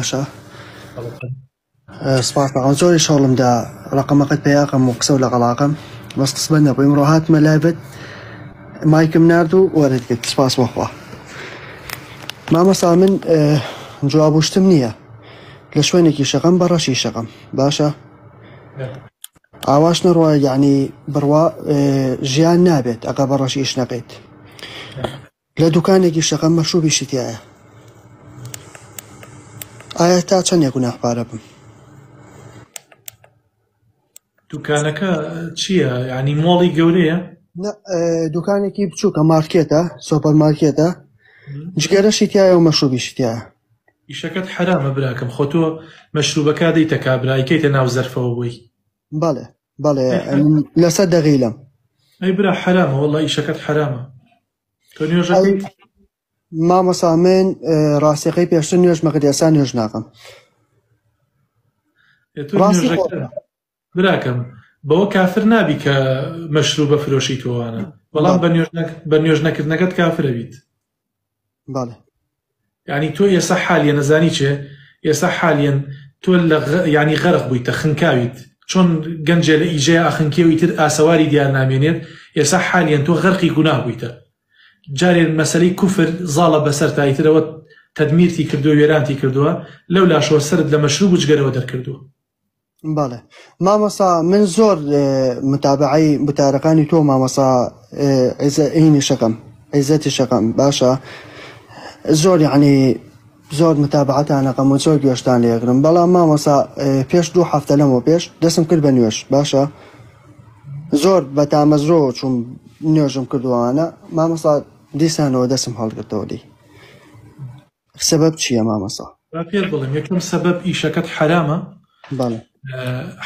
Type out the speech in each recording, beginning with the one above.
باشا سپاس بەڵام زۆری شەڵمدا ڕقەمەکەت پێیاقم و قسە و لەگەڵاقم بەس قسبەت نەبوو ئیمڕۆ هاتمە لایڤت مایکم نارد و وەرت کرد سپاس بەخوا مامەسا من جوابوشتم نییە لە شوێنێکی شەقەم بە ڕەشی شەقەم باشە ئاواش نەڕوە یعنی بڕوا ژیان نابێت ئەگە بە ڕەشی ئیش نەکەیت لە دوکانێکی شەقەم مەشروبی شتیایە ئایا تا چەندێک گوناحبارە بم دوکانەکە چییە؟ یعنی مۆڵی گەورەیە؟ دوکانێکی بچووکە مارکێتە سۆپەر مارکێتە جگەرەشی تایە و مەشروبیشی تایە ئیشەکەت حرامە براکەم خۆ تۆ مەشروبەکە دەیتە کابرایکەیتە ناو زەرفەوە بووی بەڵێ بەڵێ لەسەر دەغیلم ئەی برا حرامە وەڵڵا ئیشەکەت حرامە تۆ نوێژەکەی مامەسا من ڕاستیەکەی پێشتر نوێژ مەکرد ئێستا نوێژ ناکەم براکەم بەوە کافر نابی کە مەشروبە فرۆشی تۆوانە بەڵام بە نوێژ نەکردنەکەت کافرە بیت بەڵێ یعنی تۆ ئێستا حالیە نەزانی چێ ئێستا حالیەن تۆ ینی غەرق بوویتە خنکاویت چۆن گەنجێ لە ئیژەیە ئاخنکێوی تر ئاسەواری دیار نامێنێت ئێستا حالیەن تۆ غەرقی گوناه بوویتە جارێن مەسەلەی کوفر زاڵە بەسەر تایترەوە تەدمیرتی کردو وێرانتی کردووە لەو لاشۆ سرت لە مەشروب و جگەرەوە دەرکردووە بەڵێ مامەسا من زۆر متابعی وتارەکانی تۆ مامەسا عینی شەکەم عیزەتی شەکەم باشە زۆر یعنی زۆر متابعەتانەکەم و زۆر گوێشتان لێگرم بەڵام مامەسا پێش 2 هەفتە لەمەوە پێش دەستم کرد بە نوێش باشە زۆر بە تامەزرۆ چوون نوێژم کردووانە مامەسا دیسانەوە دەستم هەڵگرتەوەلی سەبەب چییە مامەسا؟ پێت بڵێم یەکەم سەبەب ئیشەکەت حرامە بەڵێ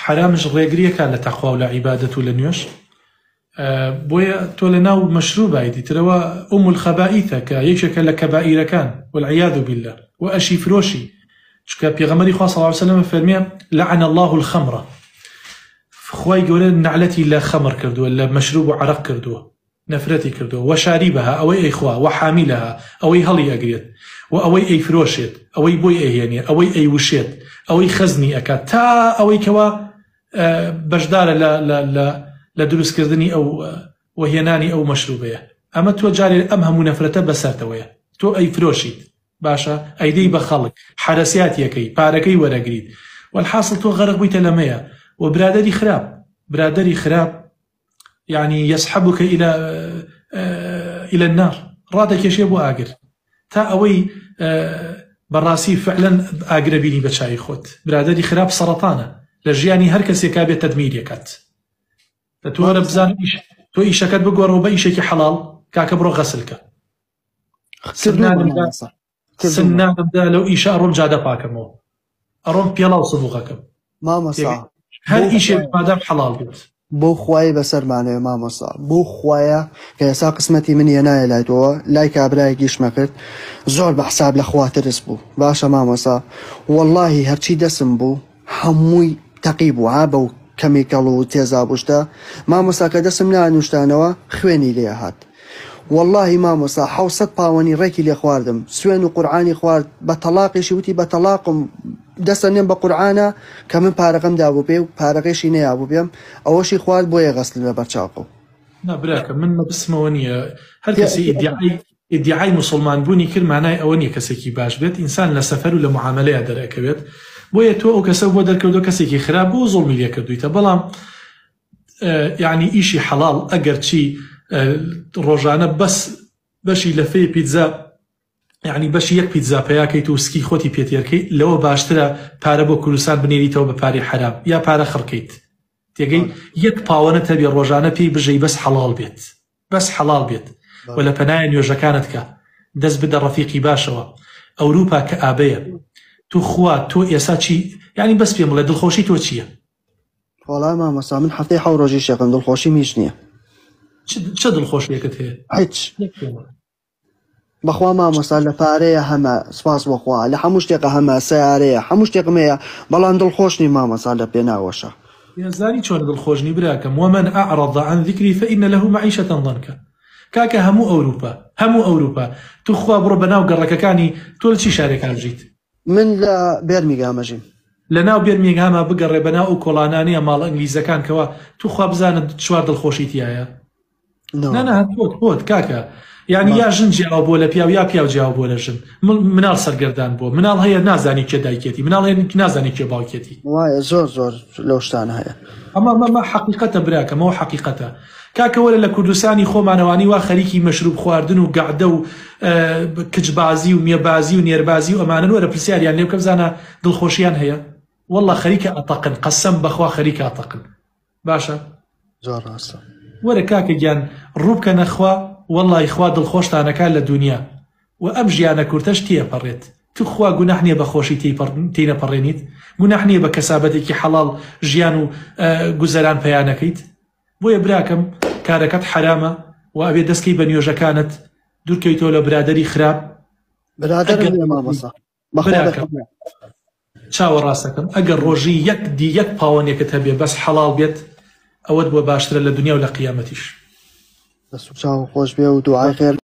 حرامش ڕێگریەکە لە تەخوا و لە عیبادەت و لە نوێش بۆیە تۆ لە ناو مەشروبای دیترەوە الخەبائیثە کە یەکێکە لە کەبائیرەکان والعیاذ بالله و ئەشی فرۆشی چکە پێغەمبەری خوا صلی الله علیه وسلم فەرمیێ لعن الله الخمر خوای گەورە نعلەتی لە خەمر کردووە لە مەشروب و عەرەق کردووە نەفرەتی کردووە وەشاریبەها ئەوەی ئەیخوا وەحامیلەها ئەوەی هەڵی ئەگرێت و ئەوەی ئەیفرۆشێت ئەوەی بۆی ئەهێنێ ئەوەی ئەیوشێت ئەوەی خەزنی ئەکات تا ئەوەی کەوا بەشدارە لە دروستکردنی ئەو وهێنانی ئەو مەشروبەیە ئەمە تۆ جارێ ئەم هەموو نەفرەتە بەسەرتەوەیە تۆ ئەیفرۆشیت باشە ئەیدەی بە خەڵک حرەسیاتیەکەی پارەکەی وەرەگریت والحاصل تۆ غەرق بوویتە لەمەیە و برادەری خراپ يعني يسحبك إلى النار ڕادەکێشێ بۆ ئاگر تا ئەوەی بەڕاستی فعلا ئاگرەبینی بە چای خۆت برادەری خراپ سەرەتانە لە ژیانی هەر کەسێکا بێت تەدمیرێکات تۆ وەرە بزان تۆ ئیشەکەت بگۆڕەوە بە ئیشێکی حەڵاڵ کاکە بڕۆ غەسلکە سنانمدا لەو ئیشە ئەڕۆم جادە پاکەمەوە ئەڕۆم پێڵا و سبوغەکەم مامەسا هەر ئیشێک مادام حەڵاڵ بێت بۆ خوای بەسەرمانەوە مامۆستا بۆ خوایە کە ئێستا قسمەتی من نایە لایتەوە لای کابرایەکیش مەکرد زۆر بە حساب لە خواترس بوو باشە مامۆستا واللهی هەرچی دەسم بوو هەمووی تەقی بوو ها بەو کەمیکەڵ و تێزابوشتە مامۆستا کە دەسم نانوشتانەوە خوێنی لێ هات واللهی مامۆستا 700 پاوەنی ڕێکی لێ خواردم سوێن و قورعانی خوارد بە تەلاقیشی وتی بە تەلاقم دەستەنێم بە قورعانە کە من پارەکەم دابوو پێ و پارەکەیشی نەیابوو پێم ئەوەشی خوارد بۆیە غەسل لە بەرچاوقە نابراکە من مەبسمەوە نییە هەر کەسی ئیدعای موسڵمان بوونی کرد مانای ئەوە نییە کەسێکی باش بێت ئینسان لە سەفەر و لە معاملەیە دەرەکەوێت بۆیە تۆ ئەو کەسە بۆ دەرکردو کەسێکی خراپ بۆ زوڵمی لێ کردویتە بەڵام یعنی ئیشی حەڵاڵ ئەگەر چی ڕۆژانە بەس بەشی لە فێ پیتزا یعنی بەشی یەک پیتزا پێیاکەیت و سکی خۆتی پێتێرکەی لەوە باشترە پارە بۆ کوردستان بنێریتەوە بە پارەی حرام یا پارە خڕکەیت تێگەی یەک پاوەنە تەبێ ڕۆژانە پێی بژەی بەس حەڵاڵ بێت بەس حەڵاڵ بێت و لە پەنایە نوێژەکانت کە دەست بدە ڕەفیقی باشەوە ئەوروپا کە ئابەیە تو خوا تۆ ئێستا چی یعنی بەس پێم بڵێ دڵخۆشی تۆ چییە؟ وەڵای مامۆستا من هەفتەی 7 ڕۆژی شێقم دڵخۆشی میش نییە چه دڵخۆشیەکەت هەیە؟ هیچ بەخوا مامۆستا لە پارەیە هەمە سپاس بەخوا لە هەموو شتێکە هەمە سیارەیە هەموو شتێکم هەیە بەڵام دڵخۆشنی مامۆستا لە پێناوەشە زانی چۆن دڵخۆشنی براکەم ومن أعرض عن ذكري فإن له معيشة ضنكا کاکە هەموو ئەوروپا تو خوا بڕۆ بەناو گەڕەکەکانی تۆ لە چی شارێکان بژیت من لە بێرمیگامەژیم لەناو بێرمینگهامە بگەڕێ بەناو ئەو کۆڵانانەیە ماڵ ئەنگلیزەکان کەەوە توخوا بزانت چوار دڵخۆشی تایە نەنا تۆت کاکە یعنی یا ژن جیاوە بۆ لە پیاو یا پیاو جیاوە بۆ لە ژن مناڵ سەرگەردان بۆ مناڵ هەیە نازانی کێ دایکێتی مناڵ هەیە نازانی کێ باوکێتی وایە زۆر لەو شتانە هەیە ئەمە حقیقەتە براکەمەوە حقیقەتە کاکەوەرە لە کوردستانی خۆمانەوانی وا خەریکی مەشروب خواردن و گەعدە و کچبازی و میێبازی و نێربازی و ئەمانە وەرە پرسیاریان لێ بکە بزانە دڵخۆشیان هەیە والله خەریکە ئەتەقن قەسەم بەخوا خەریکە ئەتەقن باشە زۆر ڕاستە وەرە کاکە گیان ڕووبکە نەخوا والله خوا دڵخۆشتانەکان لە دنیا و ئەم ژیانە کورتەش تێپەڕێت تو خوا گوناح نییە بە خۆشی تێنەپەڕێنیت گوناح نییە بە کەسابەتێکی حەڵاڵ ژیان و گوزەران پەیانەکەیت بۆیە براکەم کارەکەت حرامە و ئەبێ دەستکەی بە نوێژەکانت دوورکەیتەوە لە برادری خراپ چاوە ڕاستەکەم ئەگەر ڕۆژی یەک پاوەنێکت هەبێ بەس حەڵاڵ بێت ئەوەت بۆ باشترە لە دنیا و لە قیامەتیش دەست و چاو خۆش بێ و دوعای خێر